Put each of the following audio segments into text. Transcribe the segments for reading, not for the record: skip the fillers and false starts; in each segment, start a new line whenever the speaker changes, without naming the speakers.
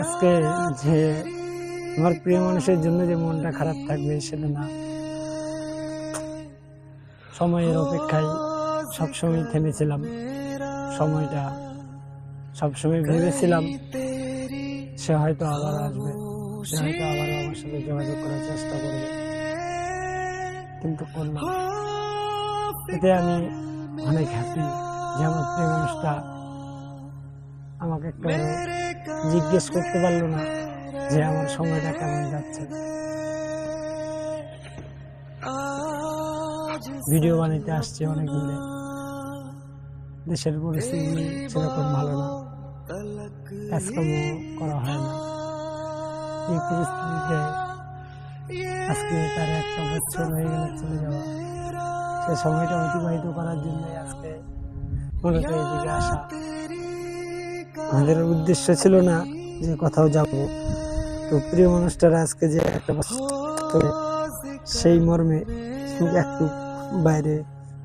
আজকে যে আমার প্রিয় মানুষের জন্য যে মনটা খারাপ থাকবে সেটা না। সময়ের অপেক্ষায় সবসময় থেমেছিলাম। সময়টা সবসময় ভেবেছিলাম সে হয়তো আবার আসবে, সে হয়তো আবার আমার সাথে যোগাযোগ করার চেষ্টা করবে, কিন্তু করলাম। এতে আমি অনেক হ্যাপি যে আমার প্রিয় মানুষটা আমাকে একটা জিজ্ঞেস করতে পারলো না যে আমার সময়টা কেমন যাচ্ছে। ভিডিও বানাইতে আসছে অনেক দূরে, দেশের পরিস্থিতি সেরকম ভালো না, কাজকর্ম করা হয় না। এই পরিস্থিতিতে আজকে তার 1 বছর হয়ে গেলে চলে যাওয়া, সে সময়টা অতিবাহিত করার জন্য আজকে মূলত এদিকে আসা। আমাদের উদ্দেশ্য ছিল না যে কোথাও যাব, তো প্রিয় মানুষটার আজকে যে 1 বছর সেই মর্মে একটু বাইরে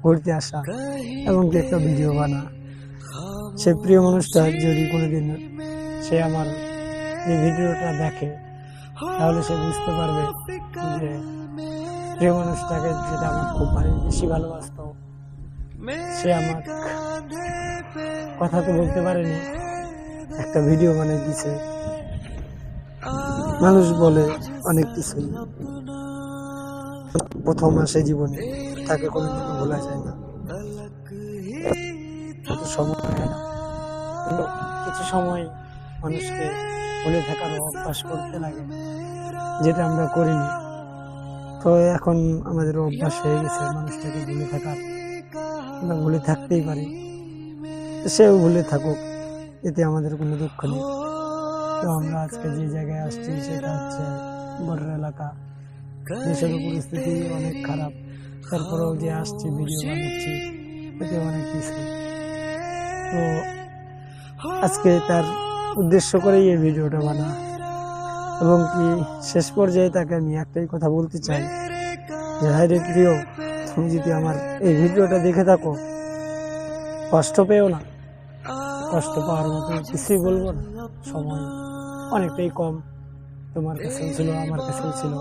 ঘুরতে আসা এবং একটা ভিডিও বানা। সে প্রিয় মানুষটা যদি কোনোদিন সে আমার এই ভিডিওটা দেখে, তাহলে সে বুঝতে পারবে যে প্রিয় মানুষটাকে যেটা আমার খুব বেশি ভালোবাসত, সে আমার কথা তো বলতে পারেনি, একটা ভিডিও বানিয়ে দিছে। মানুষ বলে অনেক কিছুই, প্রথম আসে জীবনে, তাকে কোনোদিন ভোলা যায় না, সময় হয় না। কিন্তু কিছু সময় মানুষকে ভুলে থাকার অভ্যাস করতে লাগে, যেটা আমরা করিনি। তো এখন আমাদের অভ্যাস হয়ে গেছে মানুষটাকে ভুলে থাকার, আমরা ভুলে থাকতেই পারি, সেও ভুলে থাকুক, এতে আমাদের কোনো দুঃখ নেই। তো আমরা আজকে যে জায়গায় আসছি সেটা হচ্ছে বর্ডার এলাকা। দেশের পরিস্থিতি অনেক খারাপ, তারপরেও যে আসছি ভিডিও বানাচ্ছি, এতে অনেক কিছু। তো আজকে তার উদ্দেশ্য করেই এই ভিডিওটা বানা, এবং কি শেষ পর্যায়ে তাকে আমি একটাই কথা বলতে চাই যে হায় রে প্রিয়, তুমি যদি আমার এই ভিডিওটা দেখে থাকো, কষ্ট পেও না। কষ্ট পাওয়ার মতো কিছুই বলবো না, সময় অনেকটাই কম, তোমার কাছেও ছিল, আমার কাছেও ছিল।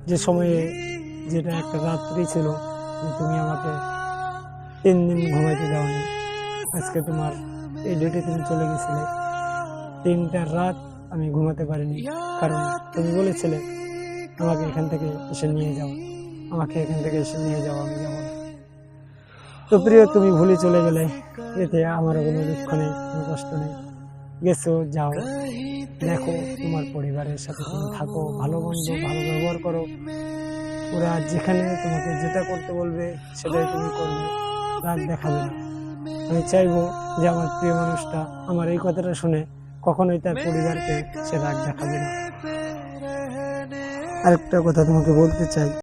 যে সময়ে যেটা একটা রাত্রি ছিল, যে তুমি আমাকে 3 দিন ঘুমাইতে দাওনি, আজকে তোমার এই ডেটে তুমি চলে গেছিলে, 3টা রাত আমি ঘুমাতে পারিনি, কারণ তুমি বলেছিলে আমাকে এখান থেকে এসে নিয়ে যাও, আমাকে এখান থেকে এসে নিয়ে যাও, আমি যাবো না। তো প্রিয়, তুমি ভুলে চলে গেলে, এতে আমারও কোনো দুঃখ নেই, কোনো কষ্ট নেই। গেছো, যাও, দেখো তোমার পরিবারের সাথে তুমি থাকো, ভালো মন্দ ভালো ব্যবহার করো, ওরা যেখানে তোমাকে যেটা করতে বলবে সেটাই তুমি করবে, রাগ দেখাবে না। আমি চাইবো যে আমার প্রিয় মানুষটা আমার এই কথাটা শুনে কখনোই তার পরিবারকে সে রাগ দেখাবে না। আরেকটা কথা তোমাকে বলতে চাই,